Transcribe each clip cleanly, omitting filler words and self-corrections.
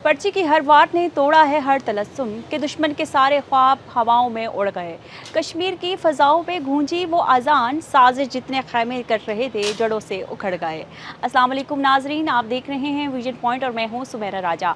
पर्ची की हर वार ने तोड़ा है हर तलस्सुम कि दुश्मन के सारे ख्वाब हवाओं में उड़ गए। कश्मीर की फ़ज़ाओं पे गूंजी वो अज़ान, साजिश जितने ख़ैमे कर रहे थे जड़ों से उखड़ गए। अस्सलाम वालेकुम नाज़रीन, आप देख रहे हैं विजन पॉइंट और मैं हूँ सुमेरा राजा।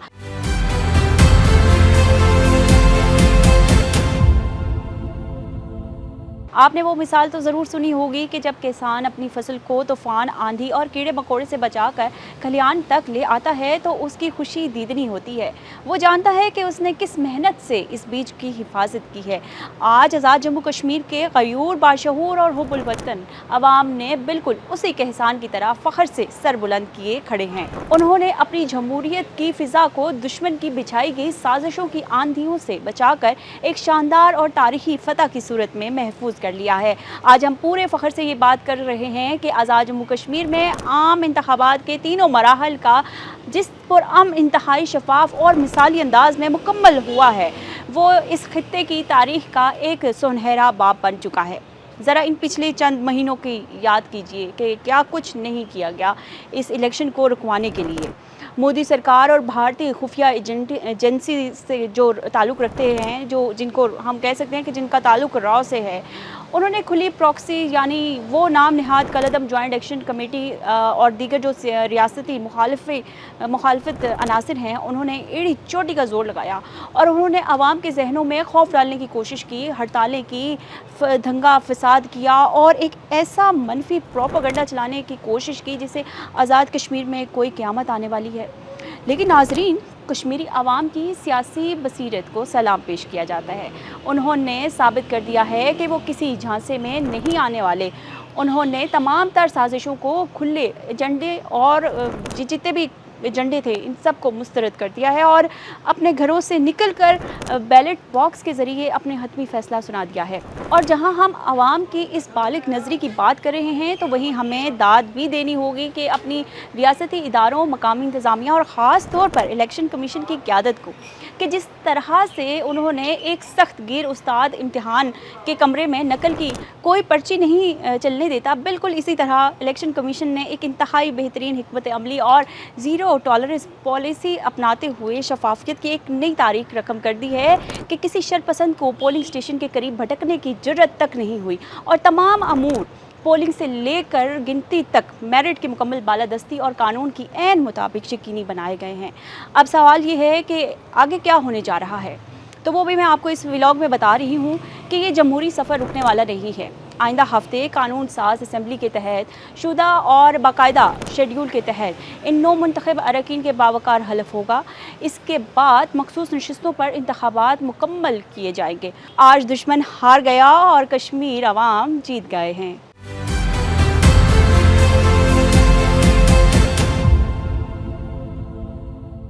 आपने वो मिसाल तो ज़रूर सुनी होगी कि जब किसान अपनी फसल को तूफ़ान, आंधी और कीड़े मकोड़े से बचाकर खलिहान तक ले आता है तो उसकी खुशी दीदनी होती है। वो जानता है कि उसने किस मेहनत से इस बीज की हिफाजत की है। आज आज़ाद जम्मू कश्मीर के गयूर, बाशऊर और हुब्बुल वतन अवाम ने बिल्कुल उसी के किसान की तरह फ़ख्र से सर बुलंद किए खड़े हैं। उन्होंने अपनी जमहूरियत की फ़िज़ा को दुश्मन की बिछाई गई साजिशों की आंधियों से बचाकर एक शानदार और तारीखी फ़तह की सूरत में महफूज कर लिया है। आज हम पूरे फ़ख्र से ये बात कर रहे हैं कि आज़ाद जम्मू कश्मीर में आम इंतखाबात के तीनों मराहल का जिस पुरअमन, इंतहाई शफाफ और मिसाली अंदाज में मुकम्मल हुआ है, वो इस खित्ते की तारीख का एक सुनहरा बाब बन चुका है। ज़रा इन पिछले चंद महीनों की याद कीजिए कि क्या कुछ नहीं किया गया इस इलेक्शन को रुकवाने के लिए। मोदी सरकार और भारतीय खुफिया एजेंसी से जो ताल्लुक़ रखते हैं, जिनको हम कह सकते हैं कि जिनका ताल्लुक़ रॉ से है, उन्होंने खुली प्रॉक्सी यानी वो नाम नहाद कलअदम जॉइंट एक्शन कमेटी और दीगर जो रियासती मुखालफत अनासिर हैं, उन्होंने एड़ी चोटी का जोर लगाया और उन्होंने आवाम के जहनों में खौफ डालने की कोशिश की, हड़तालें की, दंगा फसाद किया और एक ऐसा मनफी प्रोपेगेंडा चलाने की कोशिश की जिससे आज़ाद कश्मीर में कोई क़यामत आने वाली है। लेकिन नाज़रीन, कश्मीरी आवाम की सियासी बसीरत को सलाम पेश किया जाता है। उन्होंने साबित कर दिया है कि वो किसी झांसे में नहीं आने वाले। उन्होंने तमाम तर साजिशों को खुले एजेंडे और जितने भी एजेंडे थे इन सब को मुस्तरद कर दिया है और अपने घरों से निकलकर बैलेट बॉक्स के ज़रिए अपने हतमी फ़ैसला सुना दिया है। और जहां हम आवाम की इस बालिग नज़री की बात कर रहे हैं तो वहीं हमें दाद भी देनी होगी कि अपनी रियासती इदारों, मकामी इंतज़ामिया और ख़ास तौर पर इलेक्शन कमीशन की क़यादत को कि जिस तरह से उन्होंने एक सख्त गिर उस्ताद इम्तिहान के कमरे में नकल की, कोई पर्ची नहीं चलने देता, बिल्कुल इसी तरह इलेक्शन कमीशन ने एक इंतहाई बेहतरीन हिकमत अमली और ज़ीरो टॉलरेंस पॉलिसी अपनाते हुए शफाफियत की एक नई तारीख रकम कर दी है कि किसी शरपसंद को पोलिंग स्टेशन के करीब भटकने की जुर्रत तक नहीं हुई और तमाम अमूर पोलिंग से लेकर गिनती तक मेरिट की मुकम्मल बालादस्ती और कानून की ऐन मुताबिक यकीनी बनाए गए हैं। अब सवाल ये है कि आगे क्या होने जा रहा है, तो वो भी मैं आपको इस व्लॉग में बता रही हूँ कि ये जमहूरी सफ़र रुकने वाला नहीं है। आइंदा हफ्ते कानून साज असम्बली के तहत शुदा और बाकायदा शेड्यूल के तहत इन नौ मुंतखब अरकान के बावकार हलफ होगा। इसके बाद मखसूस नशिस्तों पर इंतखाबात मुकम्मल किए जाएंगे। आज दुश्मन हार गया और कश्मीर अवाम जीत गए हैं।